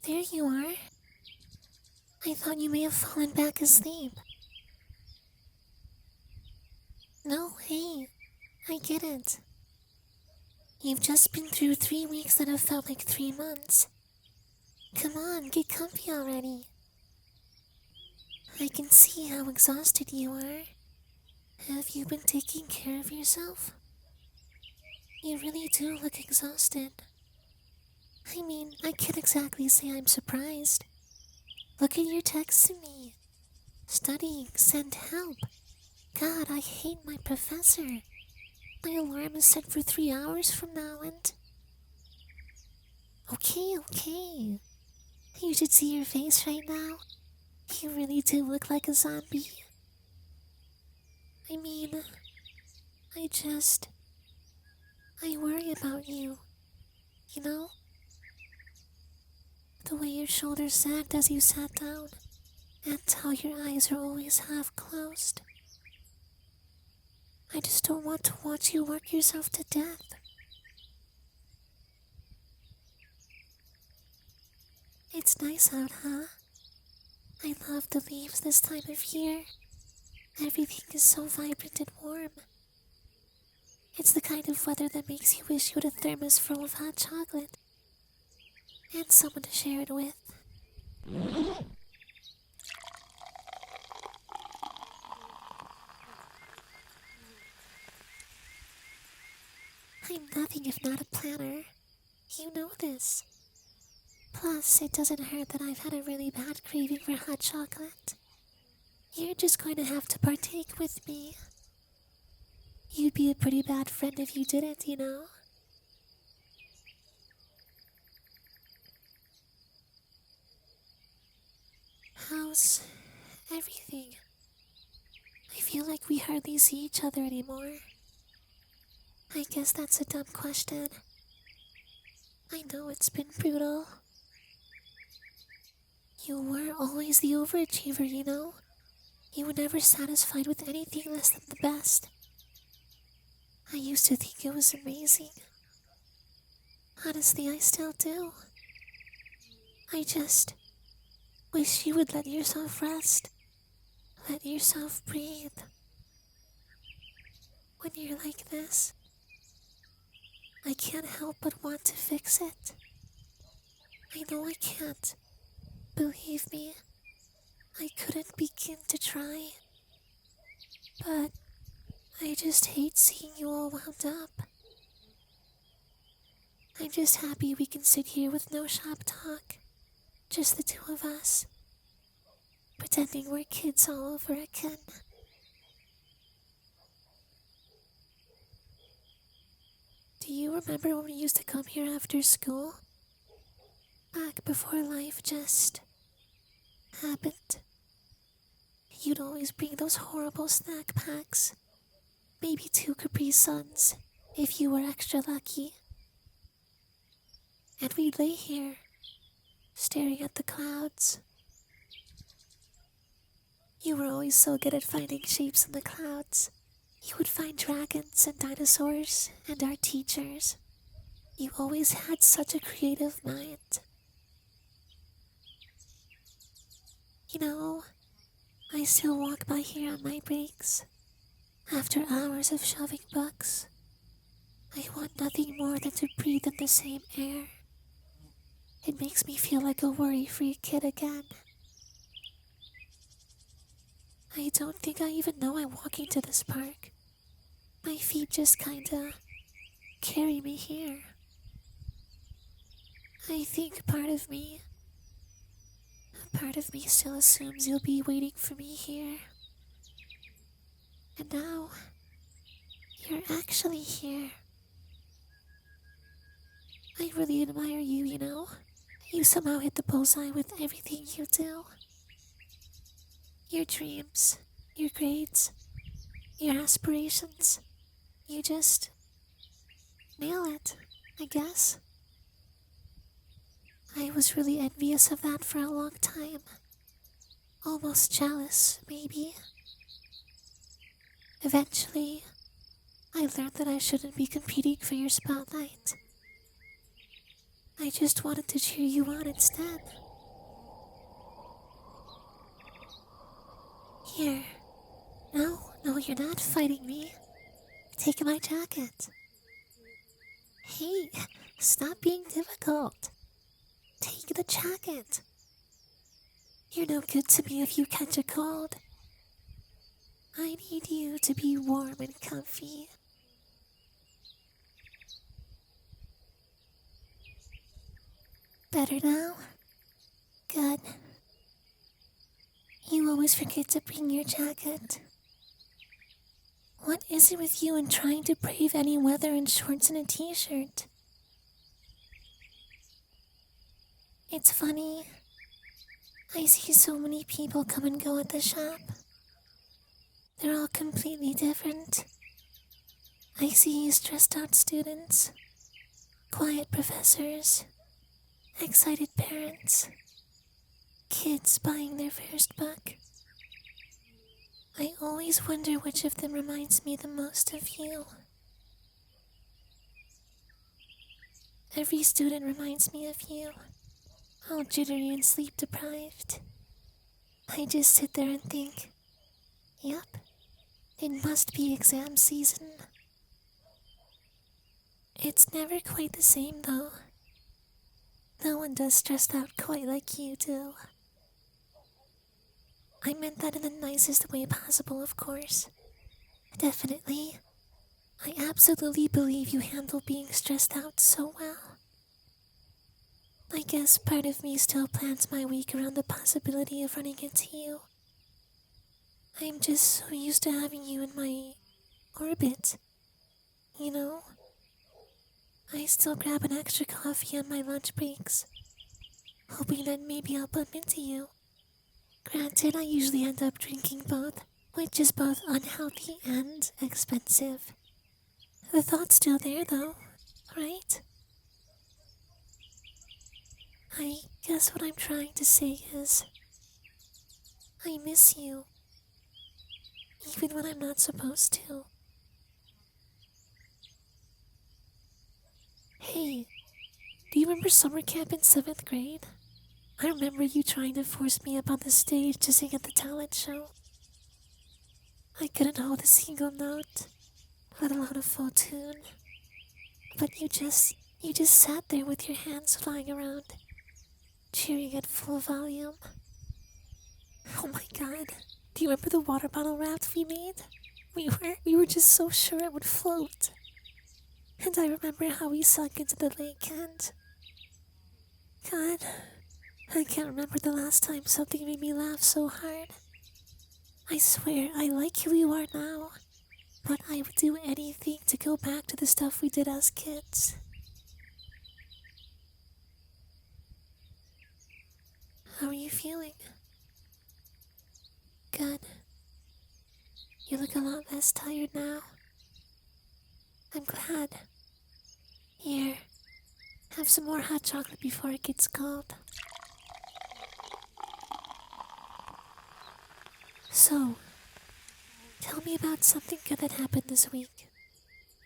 There you are. I thought you may have fallen back asleep. No, hey, I get it. You've just been through 3 weeks that have felt like 3 months. Come on, get comfy already. I can see how exhausted you are. Have you been taking care of yourself? You really do look exhausted. I mean, I can't exactly say I'm surprised. Look at your texts to me. Studying, send help. God, I hate my professor. My alarm is set for 3 hours from now and... Okay. You should see your face right now. You really do look like a zombie. I mean, I worry about you. You know? The way your shoulders sagged as you sat down, and how your eyes are always half closed. I just don't want to watch you work yourself to death. It's nice out, huh? I love the leaves this time of year. Everything is so vibrant and warm. It's the kind of weather that makes you wish you had a thermos full of hot chocolate. And someone to share it with. I'm nothing if not a planner. You know this. Plus, it doesn't hurt that I've had a really bad craving for hot chocolate. You're just going to have to partake with me. You'd be a pretty bad friend if you didn't, you know? How's everything? I feel like we hardly see each other anymore. I guess that's a dumb question. I know it's been brutal. You were always the overachiever, you know? You were never satisfied with anything less than the best. I used to think it was amazing. Honestly, I still do. I just wish you would let yourself rest. Let yourself breathe. When you're like this, I can't help but want to fix it. I know I can't. Believe me, I couldn't begin to try. But I just hate seeing you all wound up. I'm just happy we can sit here with no shop talk. Just the two of us. Pretending we're kids all over again. Do you remember when we used to come here after school? Back before life just happened. You'd always bring those horrible snack packs. Maybe 2 Capri Suns, if you were extra lucky. And we'd lay here, staring at the clouds. You were always so good at finding shapes in the clouds. You would find dragons and dinosaurs and our teachers. You always had such a creative mind. You know, I still walk by here on my breaks. After hours of shoving books, I want nothing more than to breathe in the same air. It makes me feel like a worry-free kid again. I don't think I even know I'm walking to this park. My feet just kinda carry me here. I think part of me still assumes you'll be waiting for me here. And now, you're actually here. I really admire you, you know? You somehow hit the bullseye with everything you do. Your dreams, your grades, your aspirations. You just nail it, I guess. I was really envious of that for a long time. Almost jealous, maybe. Eventually, I learned that I shouldn't be competing for your spotlight. I just wanted to cheer you on instead. Here. No, you're not fighting me. Take my jacket. Hey, stop being difficult. Take the jacket. You're no good to me if you catch a cold. I need you to be warm and comfy. Better now? Good. You always forget to bring your jacket. What is it with you and trying to brave any weather in shorts and a t-shirt? It's funny. I see so many people come and go at the shop. They're all completely different. I see stressed out students, quiet professors, excited parents, kids buying their first book. I always wonder which of them reminds me the most of you. Every student reminds me of you, all jittery and sleep deprived. I just sit there and think, yup, it must be exam season. It's never quite the same though. No one does stressed out quite like you do. I meant that in the nicest way possible, of course. Definitely. I absolutely believe you handle being stressed out so well. I guess part of me still plans my week around the possibility of running into you. I'm just so used to having you in my orbit. You know? I still grab an extra coffee on my lunch breaks, hoping that maybe I'll bump into you. Granted, I usually end up drinking both, which is both unhealthy and expensive. The thought's still there though, right? I guess what I'm trying to say is, I miss you, even when I'm not supposed to. Hey, do you remember summer camp in 7th grade? I remember you trying to force me up on the stage to sing at the talent show. I couldn't hold a single note, let alone a full tune. But you just sat there with your hands flying around, cheering at full volume. Oh my god, do you remember the water bottle raft we made? We were just so sure it would float. And I remember how we sunk into the lake and... God, I can't remember the last time something made me laugh so hard. I swear I like who you are now, but I would do anything to go back to the stuff we did as kids. How are you feeling? Good. You look a lot less tired now. I'm glad. Here, have some more hot chocolate before it gets cold. So, tell me about something good that happened this week.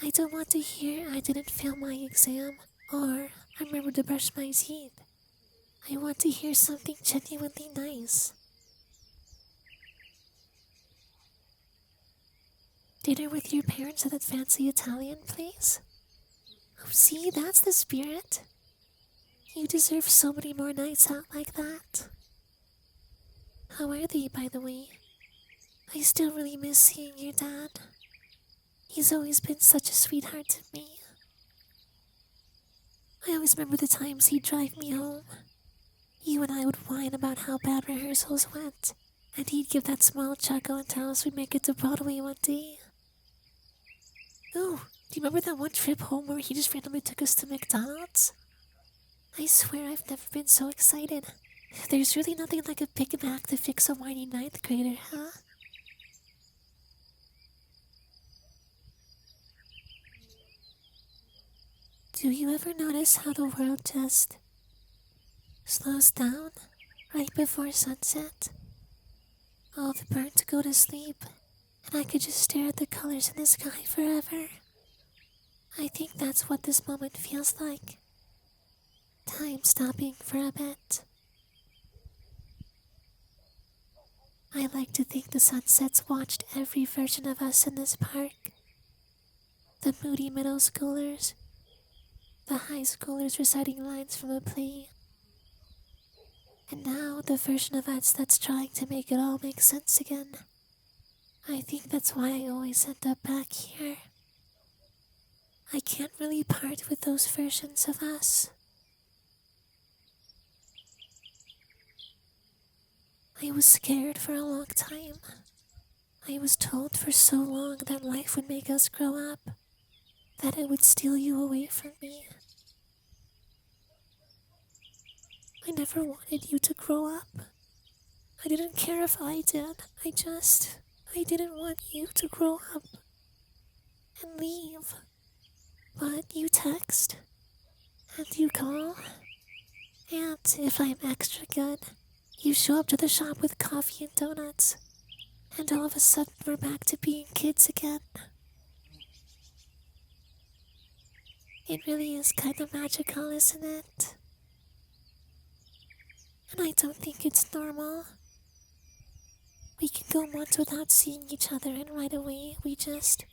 I don't want to hear I didn't fail my exam or I remembered to brush my teeth. I want to hear something genuinely nice. Dinner with your parents at that fancy Italian place? Oh, see, that's the spirit. You deserve so many more nights out like that. How are they, by the way? I still really miss seeing your dad. He's always been such a sweetheart to me. I always remember the times he'd drive me home. You and I would whine about how bad rehearsals went, and he'd give that small chuckle and tell us we'd make it to Broadway one day. Oh, do you remember that one trip home where he just randomly took us to McDonald's? I swear I've never been so excited. There's really nothing like a Big Mac to fix a whiny 9th grader, huh? Do you ever notice how the world just slows down right before sunset? All the birds go to sleep, and I could just stare at the colors in the sky forever. I think that's what this moment feels like. time stopping for a bit. I like to think the sunsets watched every version of us in this park. The moody middle schoolers, the high schoolers reciting lines from a play, and now the version of us that's trying to make it all make sense again. I think that's why I always end up back here. I can't really part with those versions of us. I was scared for a long time. I was told for so long that life would make us grow up, that it would steal you away from me. I never wanted you to grow up. I didn't care if I did. I didn't want you to grow up and leave. But you text, and you call, and if I'm extra good, you show up to the shop with coffee and donuts, and all of a sudden we're back to being kids again. It really is kind of magical, isn't it? And I don't think it's normal. We can go months without seeing each other, and right away we just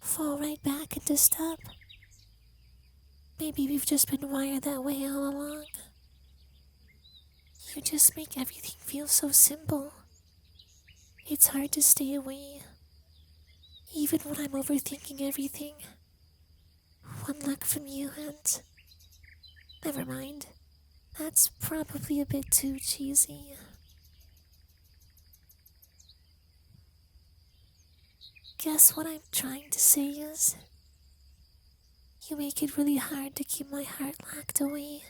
fall right back into step. Maybe we've just been wired that way all along. You just make everything feel so simple. It's hard to stay away, even when I'm overthinking everything. One look from you and... Never mind. That's probably a bit too cheesy. Guess what I'm trying to say is, you make it really hard to keep my heart locked away.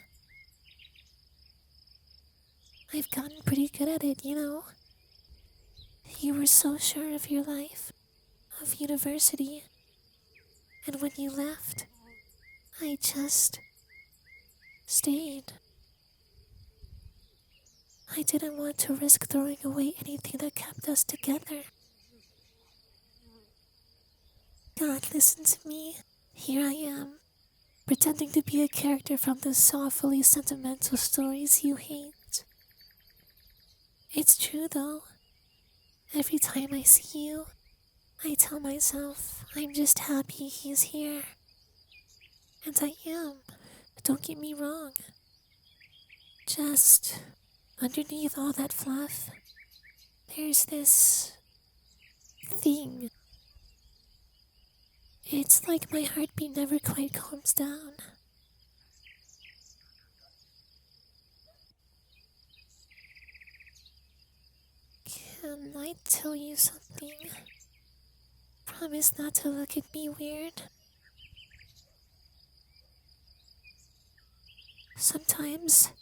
I've gotten pretty good at it, you know. You were so sure of your life, of university, and when you left, I just stayed. I didn't want to risk throwing away anything that kept us together. God, listen to me. Here I am, pretending to be a character from the softly sentimental stories you hate. It's true though. Every time I see you, I tell myself I'm just happy he's here. And I am, don't get me wrong. Just underneath all that fluff, there's this thing. It's like my heartbeat never quite calms down. Can I tell you something? Promise not to look at me weird. Sometimes,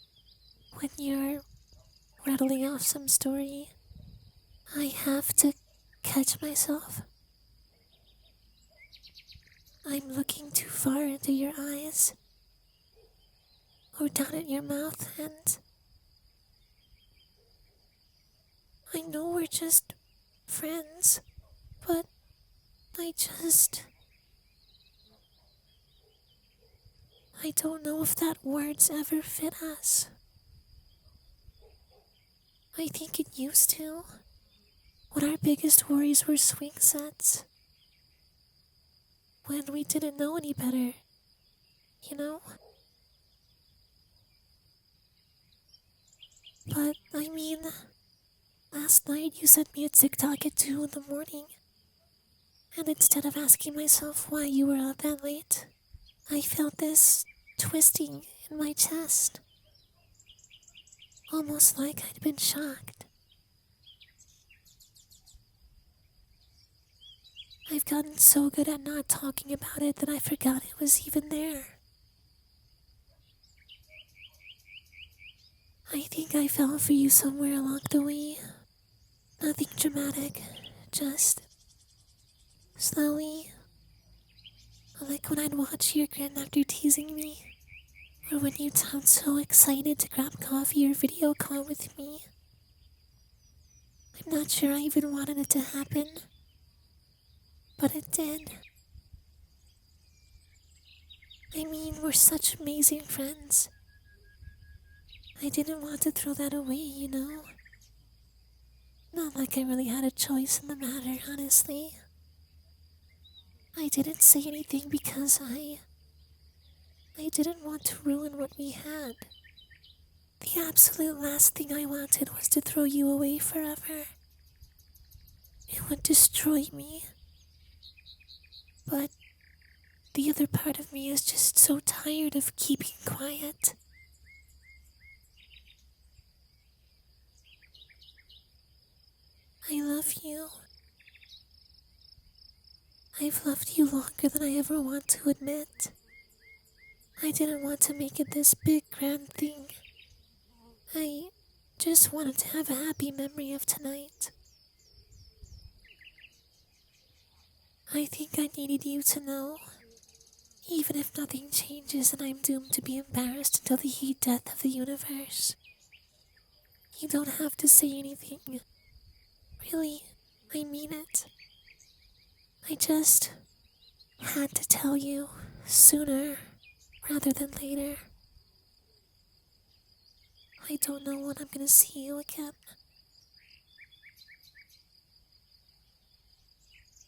when you're rattling off some story, I have to catch myself. I'm looking too far into your eyes, or down at your mouth, and I know we're just friends, but I don't know if that words ever fit us. I think it used to, when our biggest worries were swing sets. When we didn't know any better, you know? But, I mean, last night you sent me a TikTok at 2 in the morning, and instead of asking myself why you were up that late, I felt this twisting in my chest. Almost like I'd been shocked. I've gotten so good at not talking about it that I forgot it was even there. I think I fell for you somewhere along the way. Nothing dramatic, just slowly. Like when I'd watch your grin after teasing me, or when you'd sound so excited to grab coffee or video call with me. I'm not sure I even wanted it to happen, but it did. I mean, we're such amazing friends, I didn't want to throw that away, you know? Not like I really had a choice in the matter, honestly. I didn't say anything because I didn't want to ruin what we had. The absolute last thing I wanted was to throw you away forever. It would destroy me. But the other part of me is just so tired of keeping quiet. I love you. I've loved you longer than I ever want to admit. I didn't want to make it this big grand thing. I just wanted to have a happy memory of tonight. I think I needed you to know. Even if nothing changes and I'm doomed to be embarrassed until the heat death of the universe. You don't have to say anything. Really, I mean it. I just had to tell you sooner rather than later. I don't know when I'm gonna see you again.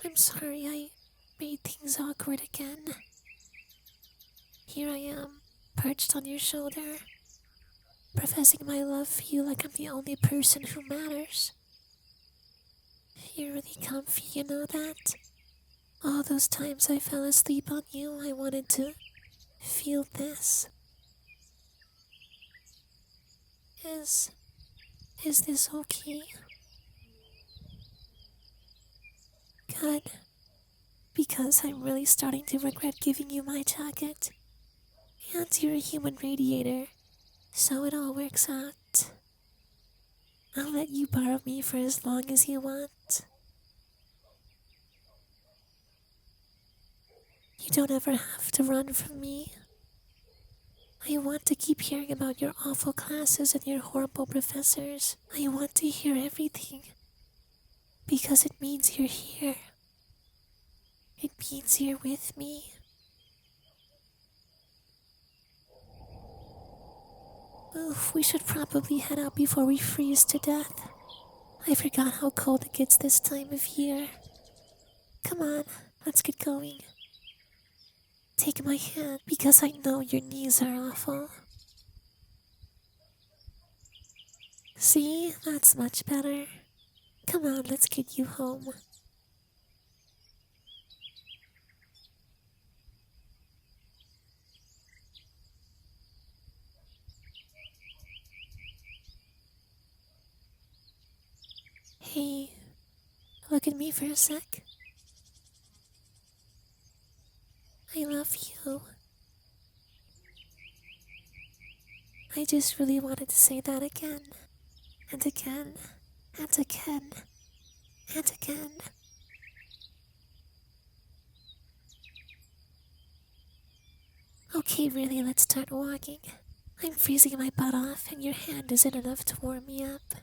I'm sorry I made things awkward again. Here I am, perched on your shoulder, professing my love for you like I'm the only person who matters. You're really comfy, you know that? All those times I fell asleep on you, I wanted to feel this. Is this okay? Good. Because I'm really starting to regret giving you my jacket. And you're a human radiator, so it all works out. I'll let you borrow me for as long as you want. You don't ever have to run from me. I want to keep hearing about your awful classes and your horrible professors. I want to hear everything. Because it means you're here. It means you're with me. Oof, we should probably head out before we freeze to death. I forgot how cold it gets this time of year. Come on, let's get going. Take my hand because I know your knees are awful. See, that's much better. Come on, let's get you home. Hey, look at me for a sec. I love you. I just really wanted to say that again, and again, and again, and again. Okay, really, let's start walking. I'm freezing my butt off, and your hand isn't enough to warm me up.